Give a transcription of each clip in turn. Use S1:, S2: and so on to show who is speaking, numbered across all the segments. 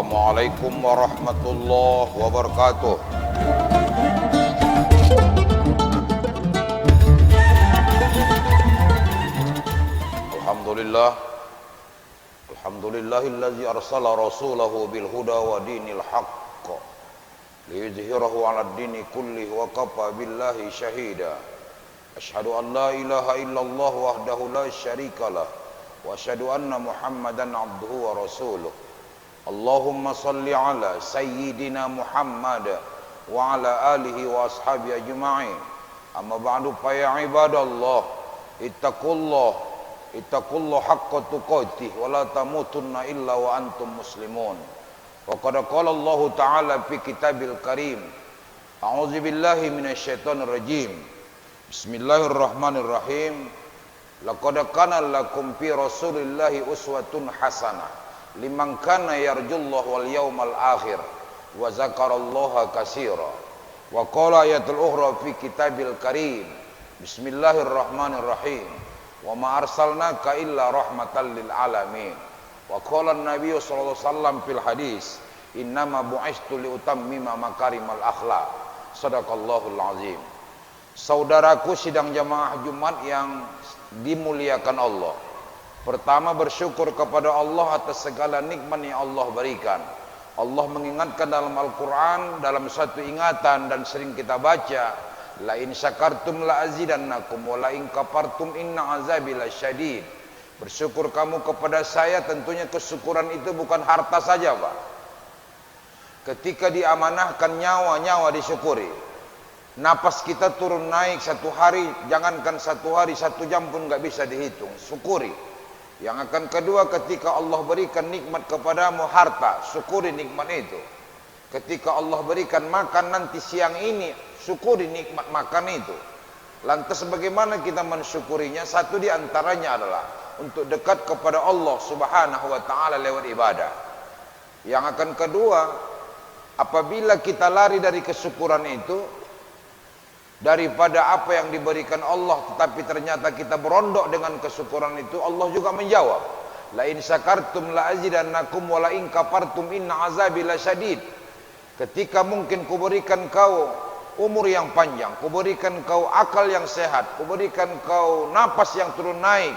S1: Assalamualaikum warahmatullahi wabarakatuh. Alhamdulillah. Alhamdulillahillazi arsala rasulahu bil huda wa dinil haqq liyudhhirahu 'alad dini kullihi wa kafa billahi syahida. Asyhadu an la ilaha illallah wahdahu la syarikalah wa asyhadu anna Muhammadan 'abduhu wa rasuluh. Allahumma salli ala sayyidina Muhammad wa ala alihi wa ashabihi ajma'in. Amma ba'du fa ya ibadallah ittaqullah haqqa tuqatih wa la tamutunna illa wa antum muslimun. Wa qad qala Allah ta'ala fi kitabil karim. A'udzu billahi minasyaitonir rajim. Bismillahirrahmanirrahim. Laqad kana lakum fi rasulillahi uswatun hasanah liman kana yarjullaha wal yawmal akhir wa zakarallaha katsira. Wa qala ayatul ukhra fi kitabil karim. Bismillahirrahmanirrahim. Wa ma arsalnaka illa rahmatan lil alamin. Wa qala an-nabiy sallallahu alaihi wasallam fil hadis, innama bu'istu li utammima makarimal akhlaq. Shadaqallahul azim. Saudaraku sidang jamaah Jumat yang dimuliakan Allah. Pertama, bersyukur kepada Allah atas segala nikmat yang Allah berikan. Allah mengingatkan dalam Al-Quran, dalam satu ingatan dan sering kita baca, la in syakartum la azidannakum wa la in kafartum inna azabi lasyadid. Bersyukur kamu kepada saya, tentunya kesyukuran itu bukan harta saja, Pak. Ketika diamanahkan nyawa disyukuri. Napas kita turun naik satu hari, jangankan satu hari, 1 jam pun nggak bisa dihitung. Syukuri. Yang akan kedua, ketika Allah berikan nikmat kepadamu harta, syukuri nikmat itu. Ketika Allah berikan makan nanti siang ini, syukuri nikmat makan itu. Lantas bagaimana kita mensyukurinya? Satu di antaranya adalah untuk dekat kepada Allah Subhanahu wa taala lewat ibadah. Yang akan kedua, apabila kita lari dari kesyukuran itu, daripada apa yang diberikan Allah, tetapi ternyata kita berondok dengan kesyukuran itu, Allah juga menjawab, la in syakartum la azidannakum wa la in kafartum inna azabi lasyadid. Ketika mungkin kuberikan kau umur yang panjang, kuberikan kau akal yang sehat, kuberikan kau napas yang turun naik,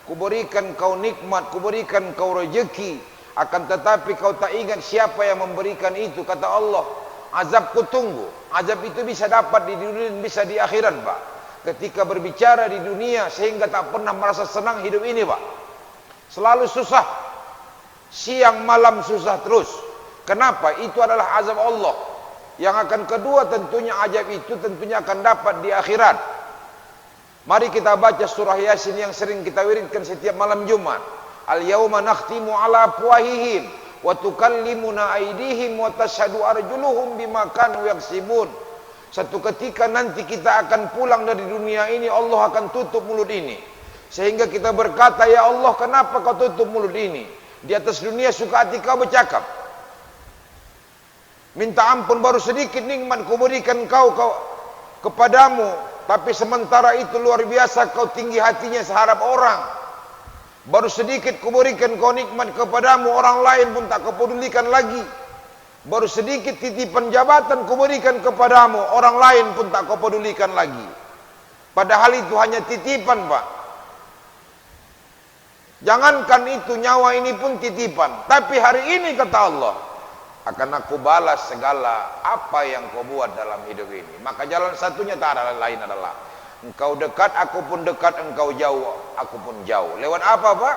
S1: kuberikan kau nikmat, kuberikan kau rezeki, akan tetapi kau tak ingat siapa yang memberikan itu, kata Allah, azabku tunggu. Azab itu bisa dapat di dunia, bisa di akhirat, Pak. Ketika berbicara di dunia sehingga tak pernah merasa senang hidup ini, Pak. Selalu susah. Siang malam susah terus. Kenapa? Itu adalah azab Allah. Yang akan kedua, tentunya azab itu tentunya akan dapat di akhirat. Mari kita baca surah Yasin yang sering kita wiridkan setiap malam Jumat. Al-yauma nakhtimu ala afwahihim wa tukallimuna aydihim wa tashhadu arjuluhum bima kanu yaksibun. Satu ketika nanti kita akan pulang dari dunia ini, Allah akan tutup mulut ini. Sehingga kita berkata, ya Allah, kenapa kau tutup mulut ini? Di atas dunia suka hati kau bercakap. Minta ampun, baru sedikit nikmat ku berikan kau kepadamu, tapi sementara itu luar biasa kau tinggi hatinya seharap orang. Baru sedikit kuberikan kau nikmat kepadamu, orang lain pun tak kepedulikan lagi. Baru sedikit titipan jabatan kuberikan kepadamu, orang lain pun tak kepedulikan lagi. Padahal itu hanya titipan, Pak. Jangankan itu, nyawa ini pun titipan. Tapi hari ini kata Allah, akan aku balas segala apa yang kau buat dalam hidup ini. Maka jalan satunya tak ada lain adalah engkau dekat, aku pun dekat, engkau jauh, aku pun jauh. Lewat apa, Pak?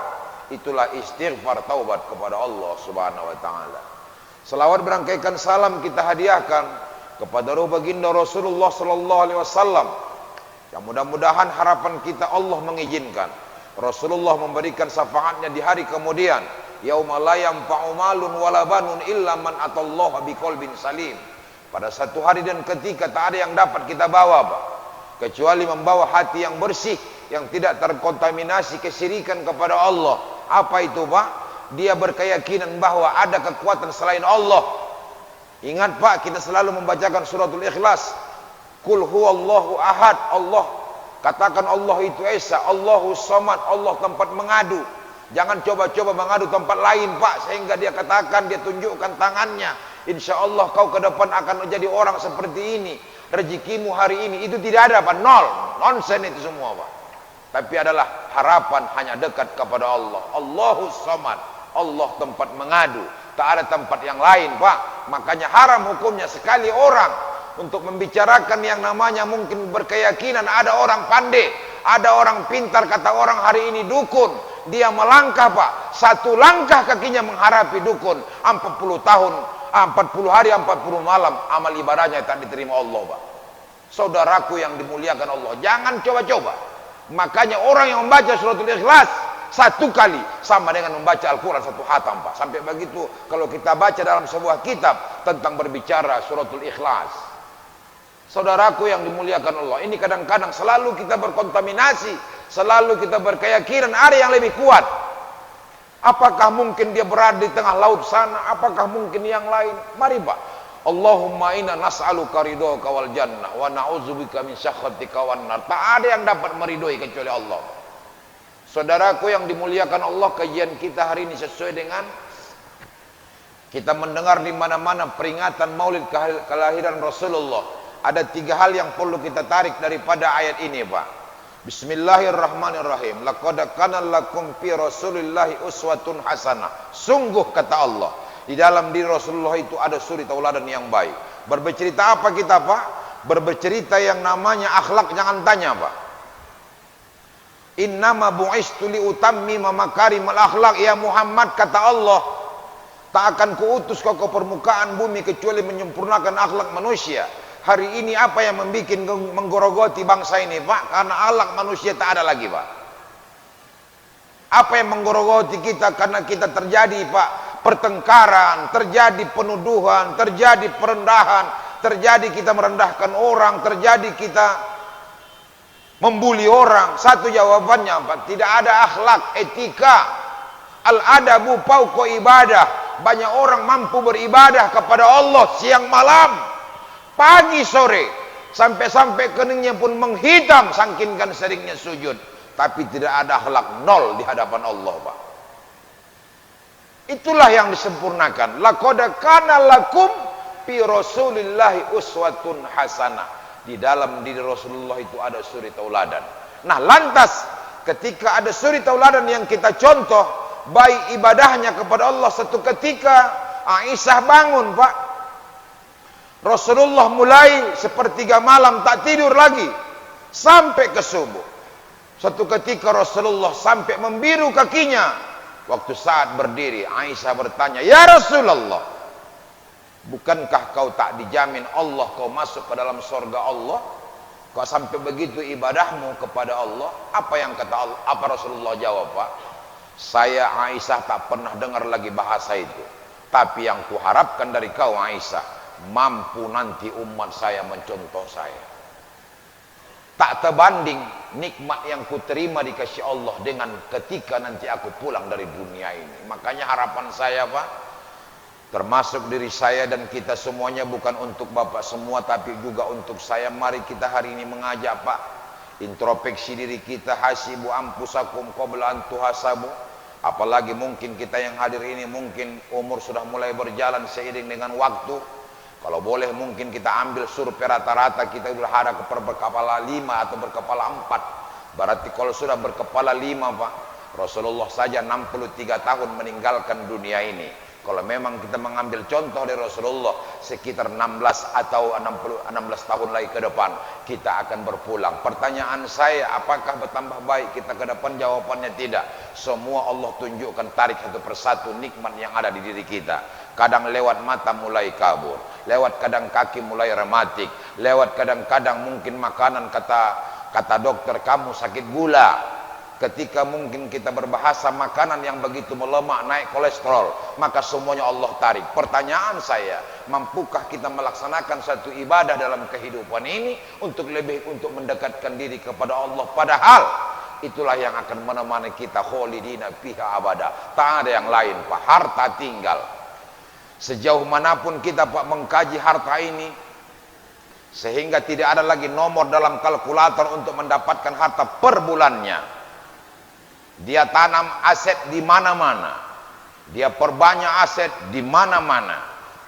S1: Itulah istighfar, taubat kepada Allah Subhanahu wa taala. Selawat berangkaikan salam kita hadiahkan kepada roh baginda Rasulullah sallallahu alaihi wasallam. Yang mudah-mudahan harapan kita Allah mengizinkan Rasulullah memberikan syafaatnya di hari kemudian, yauma la yanfa'u malun wala banun illa man atallaha biqalbin salim. Pada satu hari dan ketika tak ada yang dapat kita bawa, Pak, kecuali membawa hati yang bersih, yang tidak terkontaminasi kesyirikan kepada Allah. Apa itu, Pak? Dia berkeyakinan bahwa ada kekuatan selain Allah. Ingat, Pak, kita selalu membacakan suratul Ikhlas. Qul huwallahu ahad. Allah, katakan Allah itu Esa, Allahu Samad, Allah tempat mengadu. Jangan coba-coba mengadu tempat lain, Pak, sehingga dia katakan, dia tunjukkan tangannya, insya Allah kau ke depan akan menjadi orang seperti ini, rezekimu hari ini. Itu tidak ada, Pak, nol, nonsen itu semua, Pak. Tapi adalah harapan hanya dekat kepada Allah. Allahus Samad, Allah tempat mengadu, tak ada tempat yang lain, Pak. Makanya haram hukumnya sekali orang untuk membicarakan yang namanya mungkin berkeyakinan ada orang pandai, ada orang pintar, kata orang hari ini dukun. Dia melangkah, Pak, satu langkah kakinya mengharapi dukun, 40 tahun, 40 hari, 40 malam, amal ibadahnya tak diterima Allah, Pak. Saudaraku yang dimuliakan Allah, jangan coba-coba. Makanya orang yang membaca suratul Ikhlas satu kali sama dengan membaca Al-Quran satu khatam, Pak. Sampai begitu kalau kita baca dalam sebuah kitab tentang berbicara suratul Ikhlas. Saudaraku yang dimuliakan Allah, ini kadang-kadang selalu kita berkontaminasi, selalu kita berkeyakinan ada yang lebih kuat. Apakah mungkin dia berada di tengah laut sana? Apakah mungkin yang lain? Mari, Pak. Allahumma inna nas'aluka ridhoka wal jannah wa na'udzubika min sakhatika wan nar. Tak ada yang dapat meridhoi kecuali Allah. Saudaraku yang dimuliakan Allah, kajian kita hari ini sesuai dengan kita mendengar di mana-mana peringatan Maulid kelahiran Rasulullah. Ada 3 hal yang perlu kita tarik daripada ayat ini, Pak. Bismillahirrahmanirrahim. Laqad kana lakum fi Rasulillahi uswatun hasanah. Sungguh, kata Allah, di dalam diri Rasulullah itu ada suri tauladan yang baik. Bercerita apa kita, Pak? Bercerita yang namanya akhlak, jangan tanya, Pak. Innama bu'istu li utammima makarimal akhlak. Ya Muhammad, kata Allah, tak akan kuutus kau ke permukaan bumi kecuali menyempurnakan akhlak manusia. Hari ini apa yang membuat menggorogoti bangsa ini, Pak? Karena akhlak manusia tak ada lagi, Pak. Apa yang menggorogoti kita? Karena kita terjadi, Pak, pertengkaran, terjadi penuduhan, terjadi perendahan, terjadi kita merendahkan orang, terjadi kita membuli orang. Satu jawabannya, Pak, tidak ada akhlak, etika. Al-adabu fauqa ibadah. Banyak orang mampu beribadah kepada Allah siang malam, pagi sore, sampai-sampai keningnya pun menghitam saking seringnya sujud, tapi tidak ada akhlak, nol di hadapan Allah, Pak. Itulah yang disempurnakan. Laqad kana lakum fi Rasulillahi uswatun hasanah. Di dalam diri Rasulullah itu ada suri tauladan. Nah, lantas ketika ada suri tauladan yang kita contoh baik ibadahnya kepada Allah, satu ketika Aisyah bangun, Pak. Rasulullah mulai sepertiga malam tak tidur lagi sampai ke subuh. Suatu ketika Rasulullah sampai membiru kakinya. Waktu saat berdiri, Aisyah bertanya, "Ya Rasulullah, bukankah kau tak dijamin Allah kau masuk ke dalam surga Allah? Kau sampai begitu ibadahmu kepada Allah?" Apa yang kata Allah? Apa Rasulullah jawab, Pak? "Saya Aisyah tak pernah dengar lagi bahasa itu. Tapi yang kuharapkan dari kau Aisyah, mampu nanti umat saya mencontoh saya. Tak terbanding nikmat yang kuterima dikasih Allah dengan ketika nanti aku pulang dari dunia ini." Makanya harapan saya, Pak, termasuk diri saya dan kita semuanya, bukan untuk Bapak semua tapi juga untuk saya. Mari kita hari ini mengajak, Pak, introspeksi diri kita. Hasibu anfusakum qabla an tuhasabu. Apalagi mungkin kita yang hadir ini mungkin umur sudah mulai berjalan seiring dengan waktu. Kalau boleh mungkin kita ambil survei rata-rata, kita berada berkepala 5 atau berkepala 4. Berarti kalau sudah berkepala 5, Pak, Rasulullah saja 63 tahun meninggalkan dunia ini. Kalau memang kita mengambil contoh dari Rasulullah, sekitar 16 atau 16 tahun lagi ke depan kita akan berpulang. Pertanyaan saya, apakah bertambah baik kita ke depan? Jawabannya tidak. Semua Allah tunjukkan, tarik satu persatu nikmat yang ada di diri kita. Kadang lewat mata mulai kabur, lewat kadang kaki mulai rematik, lewat kadang-kadang mungkin makanan, kata dokter kamu sakit gula. Ketika mungkin kita berbahasa makanan yang begitu melemak, naik kolesterol, maka semuanya Allah tarik. Pertanyaan saya, mampukah kita melaksanakan satu ibadah dalam kehidupan ini untuk mendekatkan diri kepada Allah? Padahal itulah yang akan menemani kita kholidina fiha abada. Tak ada yang lain, Pak. Harta tinggal. Sejauh manapun kita, Pak, mengkaji harta ini, sehingga tidak ada lagi nomor dalam kalkulator untuk mendapatkan harta per bulannya. Dia tanam aset di mana-mana. Dia perbanyak aset di mana-mana.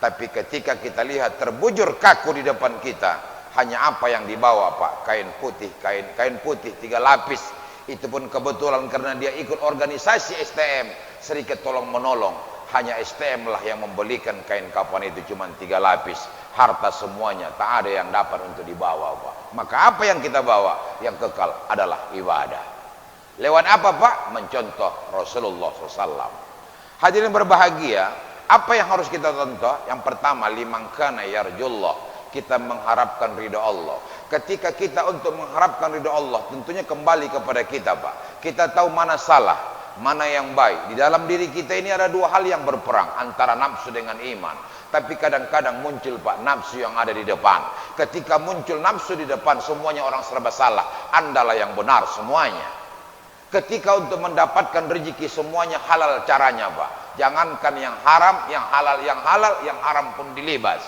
S1: Tapi ketika kita lihat terbujur kaku di depan kita, hanya apa yang dibawa, Pak? Kain putih, kain putih 3 lapis. Itu pun kebetulan karena dia ikut organisasi STM, Serikat Tolong Menolong. Hanya STM lah yang membelikan kain kafan itu cuma 3 lapis. Harta semuanya tak ada yang dapat untuk dibawa, Pak. Maka apa yang kita bawa yang kekal adalah ibadah. Lewat apa, Pak? Mencontoh Rasulullah SAW. Hadirin berbahagia, apa yang harus kita contoh? Yang pertama, liman kana yarjullah, kita mengharapkan ridha Allah. Ketika kita untuk mengharapkan ridha Allah, tentunya kembali kepada kita, Pak. Kita tahu mana salah, mana yang baik. Di dalam diri kita ini ada 2 hal yang berperang, antara nafsu dengan iman. Tapi kadang-kadang muncul, Pak, nafsu yang ada di depan. Ketika muncul nafsu di depan, semuanya orang serba salah. Andalah yang benar semuanya. Ketika untuk mendapatkan rezeki semuanya halal caranya, Pak. Jangankan yang haram, yang halal, yang haram pun dilibas.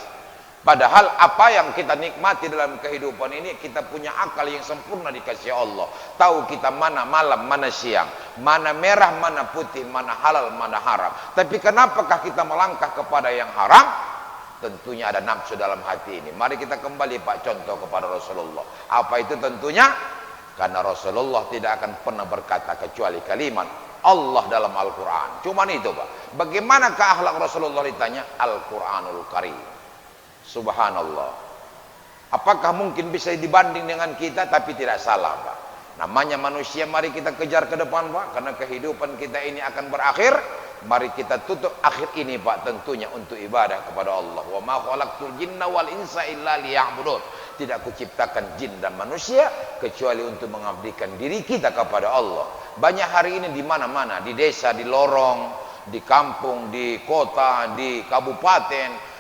S1: Padahal apa yang kita nikmati dalam kehidupan ini, kita punya akal yang sempurna dikasih Allah. Tahu kita mana malam, mana siang, mana merah, mana putih, mana halal, mana haram. Tapi kenapakah kita melangkah kepada yang haram? Tentunya ada nafsu dalam hati ini. Mari kita kembali, Pak, contoh kepada Rasulullah. Apa itu tentunya? Karena Rasulullah tidak akan pernah berkata kecuali kalimat Allah dalam Al-Quran. Cuman itu, Pak. Bagaimanakah akhlak Rasulullah ditanya? Al-Quranul Karim. Subhanallah. Apakah mungkin bisa dibanding dengan kita? Tapi tidak salah, Pak. Namanya manusia, mari kita kejar ke depan, Pak. Karena kehidupan kita ini akan berakhir. Mari kita tutup akhir ini, Pak, tentunya untuk ibadah kepada Allah. Wa ma khalaqtul jinna wal insa illa liya'budun. Tidak kuciptakan jin dan manusia kecuali untuk mengabdikan diri kita kepada Allah. Banyak hari ini di mana-mana, di desa, di lorong, di kampung, di kota, di kabupaten,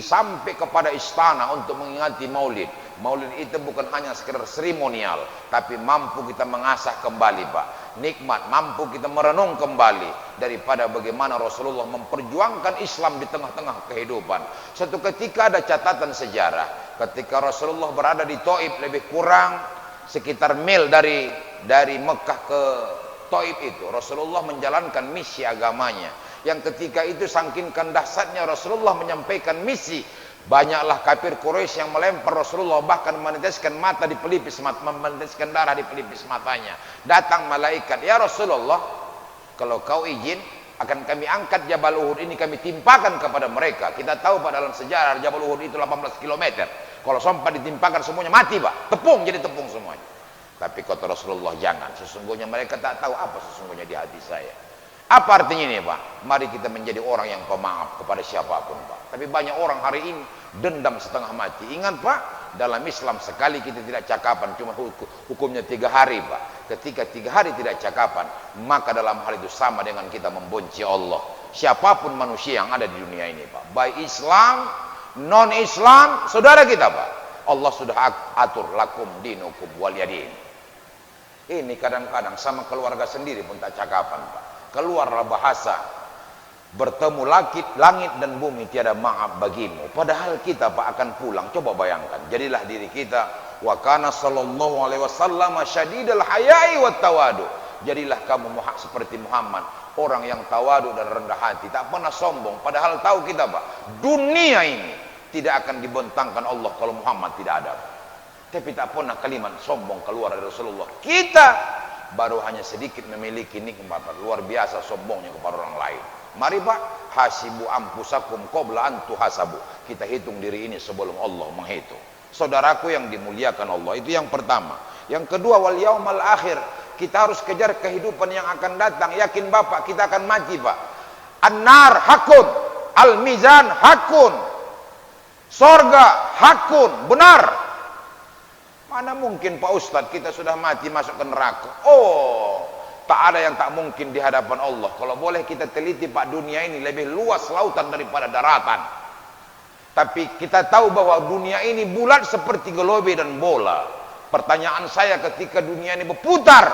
S1: sampai kepada istana untuk mengingati maulid. Maulid itu bukan hanya sekedar seremonial, tapi mampu kita mengasah kembali, Pak. Nikmat, mampu kita merenung kembali daripada bagaimana Rasulullah memperjuangkan Islam di tengah-tengah kehidupan. Suatu ketika ada catatan sejarah, ketika Rasulullah berada di Taif, lebih kurang sekitar mil dari Mekah ke Taif itu, Rasulullah menjalankan misi agamanya. Yang ketika itu saking dahsyatnya Rasulullah menyampaikan misi, banyaklah kafir Quraisy yang melempar Rasulullah, bahkan meneteskan mata di pelipis mata, meneteskan darah di pelipis matanya. Datang malaikat, ya Rasulullah, kalau kau izin akan kami angkat Jabal Uhud ini, kami timpakan kepada mereka. Kita tahu, Pak, dalam sejarah Jabal Uhud itu 18 km. Kalau sempat ditimpakan semuanya mati, Pak. Tepung, jadi tepung semuanya. Tapi kata Rasulullah, jangan. Sesungguhnya mereka tak tahu apa sesungguhnya di hati saya. Apa artinya ini, Pak? Mari kita menjadi orang yang pemaaf kepada siapapun, Pak. Tapi banyak orang hari ini dendam setengah mati. Ingat, Pak, dalam Islam sekali kita tidak cakapan, cuma hukumnya 3 hari, Pak. Ketika 3 hari tidak cakapan, maka dalam hal itu sama dengan kita membenci Allah. Siapapun manusia yang ada di dunia ini, Pak, baik Islam, non Islam, saudara kita, Pak. Allah sudah atur lakum dinukum waliyadin. Ini kadang-kadang sama keluarga sendiri pun tak cakapan, Pak. Keluarlah bahasa, bertemu langit dan bumi tiada maaf bagimu. Padahal kita, Pak, akan pulang. Coba bayangkan, jadilah diri kita wa kana sallallahu alaihi wasallam syadidul haya'i wat tawadu. Jadilah kamu seperti Muhammad, orang yang tawadu dan rendah hati, tak pernah sombong. Padahal tahu kita, Pak, dunia ini tidak akan dibentangkan Allah kalau Muhammad tidak ada. Tapi tak pernah kalimat sombong keluar dari Rasulullah. Kita baru hanya sedikit memiliki nikmat, luar biasa sombongnya kepada orang lain. Mari, Pak, hasibu ampusakum qabla an tuhasabu. Kita hitung diri ini sebelum Allah menghitung. Saudaraku yang dimuliakan Allah, itu yang pertama. Yang kedua, wal yaumal akhir. Kita harus kejar kehidupan yang akan datang. Yakin, Bapak, kita akan mati, Pak. An-nar hakun, al-mizan hakun, sorga hakun, benar. Mana mungkin, Pak Ustadz, kita sudah mati masuk ke neraka? Oh, tak ada yang tak mungkin di hadapan Allah. Kalau boleh kita teliti, Pak, dunia ini lebih luas lautan daripada daratan. Tapi kita tahu bahwa dunia ini bulat seperti gelobe dan bola. Pertanyaan saya, ketika dunia ini berputar,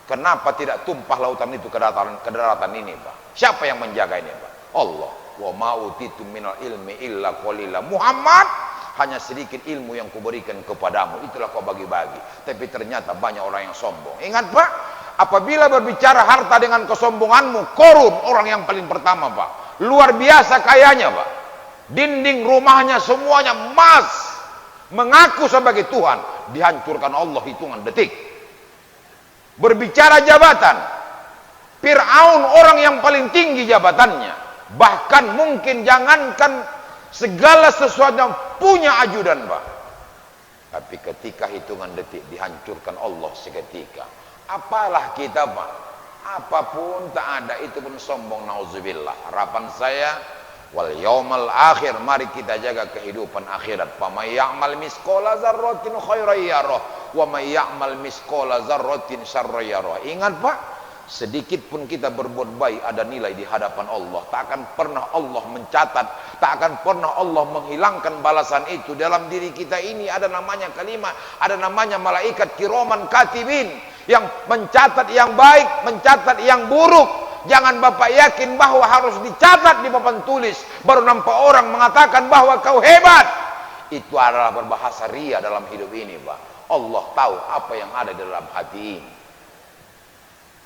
S1: kenapa tidak tumpah lautan itu ke daratan ini, Pak? Siapa yang menjaga ini, Pak? Allah. Wa ma utitu minal ilmi illa qalila. Muhammad, hanya sedikit ilmu yang kuberikan kepadamu, itulah kau bagi-bagi. Tapi ternyata banyak orang yang sombong. Ingat, Pak, Apabila berbicara harta dengan kesombonganmu, Korun orang yang paling pertama, Pak. Luar biasa kayanya, Pak. Dinding rumahnya semuanya emas. Mengaku sebagai Tuhan, dihancurkan Allah hitungan detik. Berbicara jabatan, Fir'aun orang yang paling tinggi jabatannya. Bahkan mungkin jangankan segala sesuatu yang punya ajudan, Pak. Tapi ketika hitungan detik dihancurkan Allah seketika. Apalah kita, Pak. Apapun tak ada itu pun sombong, nauzubillah. Harapan saya wal yaumal akhir, mari kita jaga kehidupan akhirat. Fa may ya'mal misqala dzarratin khairan yarah wa may ya'mal misqala dzarratin syarran yarah. Ingat, Pak, sedikit pun kita berbuat baik ada nilai di hadapan Allah. Tak akan pernah Allah mencatat, tak akan pernah Allah menghilangkan balasan itu. Dalam diri kita ini ada namanya kalimat, ada namanya malaikat kiraman katibin yang mencatat yang baik, mencatat yang buruk. Jangan Bapak yakin bahwa harus dicatat di papan tulis baru nampak orang mengatakan bahwa kau hebat. Itu adalah berbahasa ria dalam hidup ini, Pak. Allah tahu apa yang ada di dalam hati ini.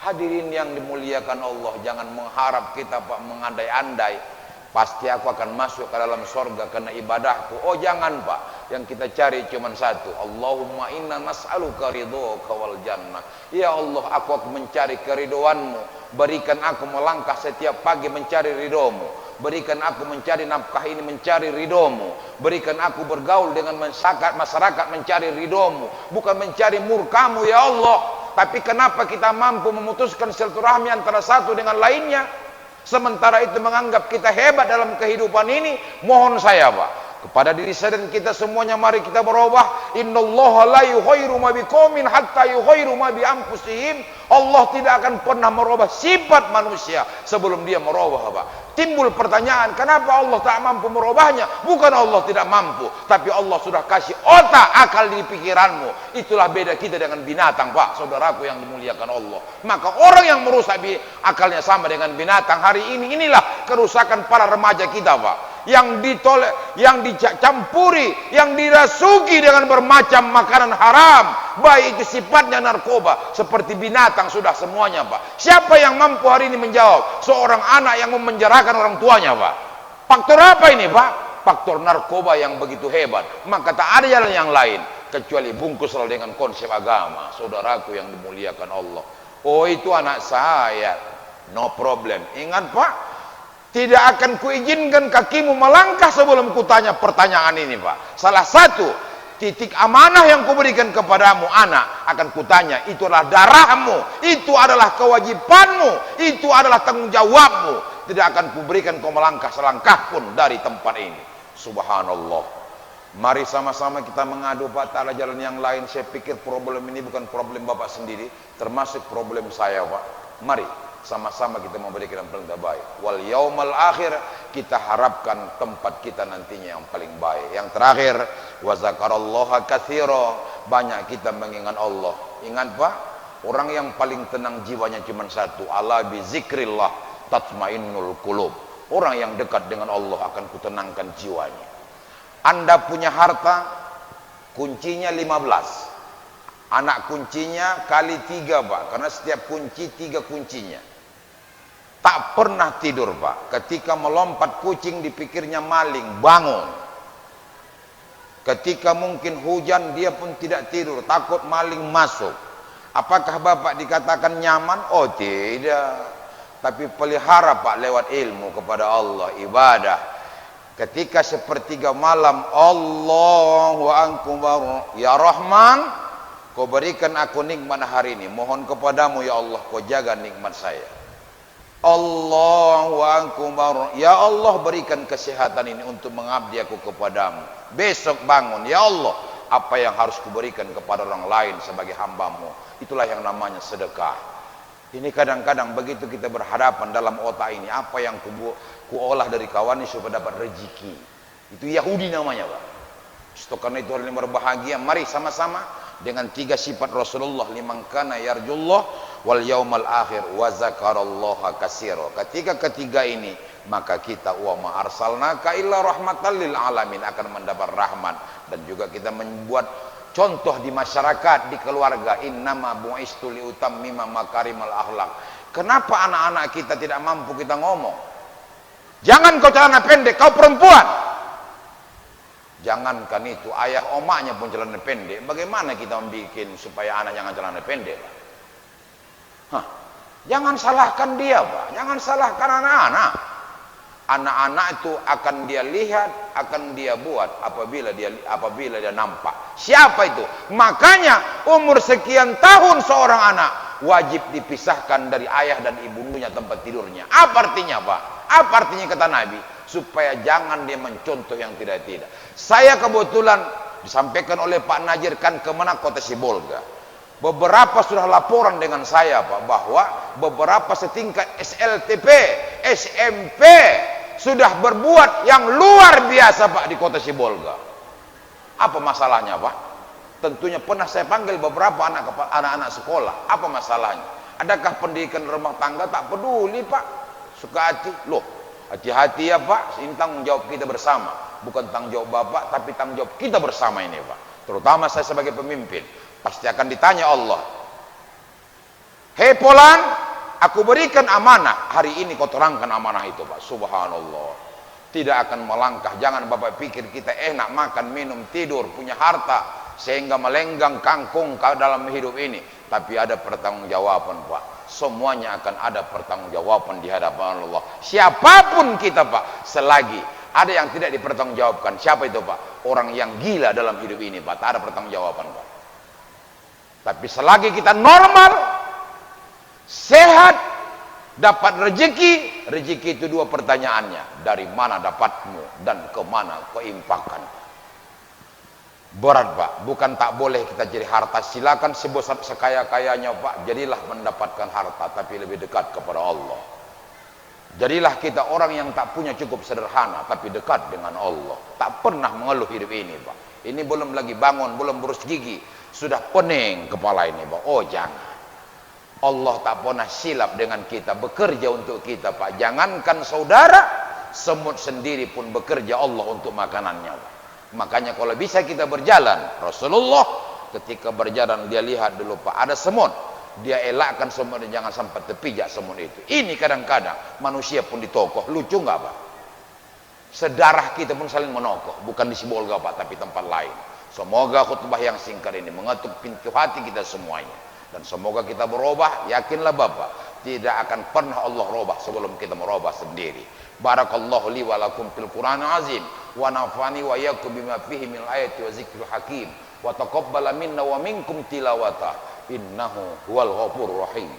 S1: Hadirin yang dimuliakan Allah, jangan mengharap kita, Pak, mengandai-andai pasti aku akan masuk ke dalam surga karena ibadahku. Oh jangan, Pak. Yang kita cari cuma satu. Allahumma inna nas'aluka ridhoka wal jannah. Ya Allah, aku akan mencari keridhoanmu. Berikan aku melangkah setiap pagi mencari ridhomu. Berikan aku mencari nafkah ini mencari ridhomu. Berikan aku bergaul dengan masyarakat mencari ridhomu, bukan mencari murkamu, ya Allah. Tapi kenapa kita mampu memutuskan silaturahmi antara satu dengan lainnya, sementara itu menganggap kita hebat dalam kehidupan ini? Mohon saya, Pak, kepada diri saya dan kita semuanya, mari kita berubah. Innallaha la yughayyiru ma biqaumin hatta yughayyiru ma bi anfusihim. Allah tidak akan pernah merubah sifat manusia sebelum dia merubah, Pak. Timbul pertanyaan, kenapa Allah tak mampu merubahnya? Bukan Allah tidak mampu, tapi Allah sudah kasih otak, akal di pikiranmu. Itulah beda kita dengan binatang, Pak, saudaraku yang dimuliakan Allah. Maka orang yang merusak akalnya sama dengan binatang. Hari ini inilah kerusakan para remaja kita, Pak, yang ditolak, yang dicampuri, yang dirasuki dengan bermacam makanan haram, baik itu sifatnya narkoba, seperti binatang sudah semuanya, Pak. Siapa yang mampu hari ini menjawab? Seorang anak yang memenjarakan orang tuanya, Pak. Faktor apa ini, Pak? Faktor narkoba yang begitu hebat. Maka tak ada jalan yang lain kecuali bungkuslah dengan konsep agama, saudaraku yang dimuliakan Allah. Oh, itu anak saya, no problem. Ingat, Pak, tidak akan kuizinkan kakimu melangkah sebelum kutanya pertanyaan ini, Pak. Salah satu titik amanah yang kuberikan kepadamu, anak, akan kutanya. Itu adalah darahmu, itu adalah kewajibanmu, itu adalah tanggung jawabmu. Tidak akan kuberikan kau melangkah selangkah pun dari tempat ini. Subhanallah. Mari sama-sama kita mengadu, Pak, tak ada jalan yang lain. Saya pikir problem ini bukan problem Bapak sendiri, termasuk problem saya, Pak. Mari sama-sama kita memberikan yang paling terbaik. Wal yaumal akhir, kita harapkan tempat kita nantinya yang paling baik. Yang terakhir, wa zakarallaha katsira, banyak kita mengingat Allah. Ingat, Pak, orang yang paling tenang jiwanya cuma satu, ala bi zikrillah tatmainnul qulub. Orang yang dekat dengan Allah akan kutenangkan jiwanya. Anda punya harta, kuncinya 15. Anak kuncinya kali 3, Pak, karena setiap kunci 3 kuncinya. Tak pernah tidur, Pak. Ketika melompat kucing dipikirnya maling, bangun. Ketika mungkin hujan dia pun tidak tidur, takut maling masuk. Apakah Bapak dikatakan nyaman? Oh tidak. Tapi pelihara, Pak, lewat ilmu kepada Allah, ibadah. Ketika sepertiga malam, Allahu akbar, ya Rahman, kau berikan aku nikmat hari ini. Mohon kepadamu, ya Allah, kau jaga nikmat saya. Allahu akbar, ya Allah, berikan kesehatan ini untuk mengabdi aku kepadamu. Besok bangun, ya Allah, apa yang harus kuberikan kepada orang lain sebagai hambamu. Itulah yang namanya sedekah. Ini kadang-kadang begitu kita berhadapan dalam otak ini, apa yang kuolah dari kawan ini supaya dapat rezeki. Itu Yahudi namanya, Pak. Karena itu hari ini berbahagia. Mari sama-sama dengan 3 sifat Rasulullah, liman kana yarjullah wal yaumal akhir wa zakarallaha katsira. Ketika ketiga ini, maka kita wa ma arsalnaka illa rahmatan lil alamin akan mendapat rahmat, dan juga kita membuat contoh di masyarakat, di keluarga. Innama bu'istu liutammima makarimal akhlak. Kenapa anak-anak kita tidak mampu kita ngomong? Jangan kau celana pendek, kau perempuan. Jangankan itu, ayah omaknya pun celana pendek. Bagaimana kita membuat supaya anak jangan celana pendek, Pak? Hah? Jangan salahkan dia, Pak. Jangan salahkan anak-anak. Anak-anak itu akan dia lihat, akan dia buat apabila dia nampak. Siapa itu? Makanya umur sekian tahun seorang anak wajib dipisahkan dari ayah dan ibunya tempat tidurnya. Apa artinya, Pak? Apa artinya kata Nabi? Supaya jangan dia mencontoh yang tidak-tidak. Saya kebetulan disampaikan oleh Pak Najir kan kemana kota Sibolga. Beberapa sudah laporan dengan saya, Pak, bahwa beberapa setingkat SLTP, SMP sudah berbuat yang luar biasa, Pak, di kota Sibolga. Apa masalahnya, Pak? Tentunya pernah saya panggil beberapa anak-anak sekolah. Apa masalahnya? Adakah pendidikan rumah tangga tak peduli, Pak? Suka hati. Loh, hati-hati ya, Pak. Ini tanggung jawab kita bersama. Bukan tanggung jawab Bapak, tapi tanggung jawab kita bersama ini, Pak. Terutama saya sebagai pemimpin. Pasti akan ditanya Allah. Hei Polan, aku berikan amanah. Hari ini kau terangkan amanah itu, Pak. Subhanallah. Tidak akan melangkah. Jangan Bapak pikir kita enak makan, minum, tidur, punya harta sehingga melenggang kangkung dalam hidup ini. Tapi ada pertanggungjawaban, Pak. Semuanya akan ada pertanggungjawaban di hadapan Allah. Siapapun kita, Pak, selagi ada yang tidak dipertanggungjawabkan. Siapa itu, Pak? Orang yang gila dalam hidup ini, Pak. Tak ada pertanggungjawaban, Pak. Tapi selagi kita normal, sehat, dapat rezeki, rezeki itu dua pertanyaannya. Dari mana dapatmu dan kemana kau infakkan? Berat, Pak. Bukan tak boleh kita jadi harta. Silakan sebesar sekaya-kayanya, Pak. Jadilah mendapatkan harta, tapi lebih dekat kepada Allah. Jadilah kita orang yang tak punya cukup sederhana, tapi dekat dengan Allah. Tak pernah mengeluh hidup ini, Pak. Ini belum lagi bangun, belum berus gigi, sudah pening kepala ini, Pak. Oh, jangan. Allah tak pernah silap dengan kita, bekerja untuk kita, Pak. Jangankan saudara, semut sendiri pun bekerja Allah untuk makanannya, Pak. Makanya kalau bisa kita berjalan, Rasulullah ketika berjalan dia lihat dulu, Pak, ada semut. Dia elakkan semut dan jangan sampai terpijak semut itu. Ini kadang-kadang manusia pun ditokoh. Lucu nggak, Pak? Sedarah kita pun saling menokoh. Bukan di Sibolga, Pak, tapi tempat lain. Semoga khutbah yang singkat ini mengetuk pintu hati kita semuanya. Dan semoga kita berubah. Yakinlah Bapak, tidak akan pernah Allah robah sebelum kita merubah sendiri. Barakallahu li wa lakum fil Qur'an azim wa nafani wa iyyakum bima fihi min ayati wa zikril hakim wa taqabbala minna wa minkum tilawata innahu huwal ghafurur rahim.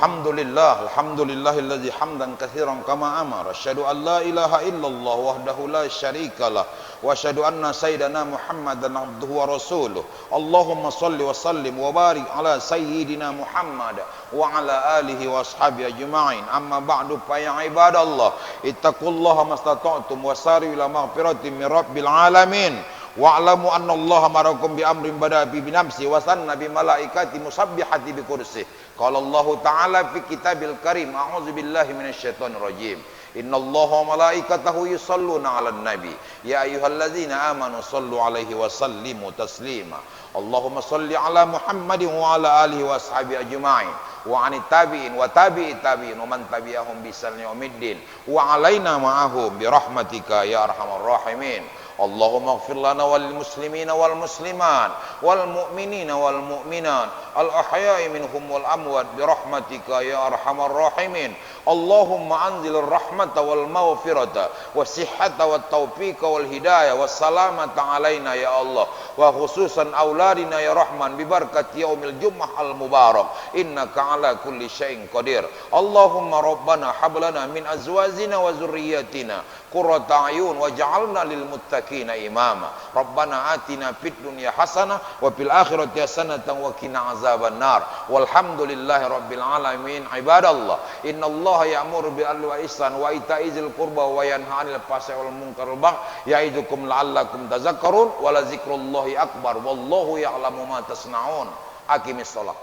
S1: Alhamdulillahilladzi hamdan katsiran kama amara. Asyhadu an la ilaha illallah wahdahu la syarikalah wa asyhadu anna sayyidana Muhammadan abduhu wa rasuluh. Allahumma shalli wa sallim wa barik ala sayyidina Muhammad wa ala alihi wa ashabihi ajma'in. Amma ba'du fa ya ibadallah, ittaqullaha mastata'tum wa sari'u ila maghfiratin min rabbil alamin. Wa'lamu anna Allah marakum bi amrin bada bi nafsi wa sanna bi malaikati musabbihati bi kursi. Qala Allah Ta'ala fi kitabil karim, a'udzu billahi minasyaitonir rajim. Innallaha wa malaikatahu yusholluna 'alan nabi ya ayyuhalladzina amanu shallu 'alaihi wa sallimu taslima. Allahumma shalli 'ala Muhammadin wa 'ala alihi wa ashabihi ajma'in wa 'anit tabi'in wa tabi'it tabi'in wa man tabi'ahum bi ihsan ila yaumiddin wa 'alaina ma'ahum bi rahmatika ya arhamar rahimin. Allahumma ighfir lana wal muslimina wal muslimat wal mu'minina wal mu'minat al ahya'i minhum wal amwat bi rahmatika ya arhamar rahimin. Allahumma anzil rahmata wal maghfirata was sihhata wat taufiqa wal hidayah was salamata alaina ya Allah wa khususan auladina ya Rahman bi barakati yaumil jumu'ah al mubarak innaka ala kulli syai'in qadir. Allahumma rabbana hab lana min azwajina wa dzurriyyatina qurrata a'yun waj'alna lil muttaqina imama. Rabbana atina fid dunya hasanah wa fil akhirati hasanatan wa qina azaban nar. Walhamdulillahi rabbil alamin. Ibadallah, innallaha ya'muru bil 'adli wal ihsan wa ita'i dzil qurba wa yanha 'anil fahsya'i wal munkari wal baghi ya'idukum la'allakum tadhakkarun wa la dzikrullahi akbar wallahu ya'lamu ma tasna'un. Aqimis shalah.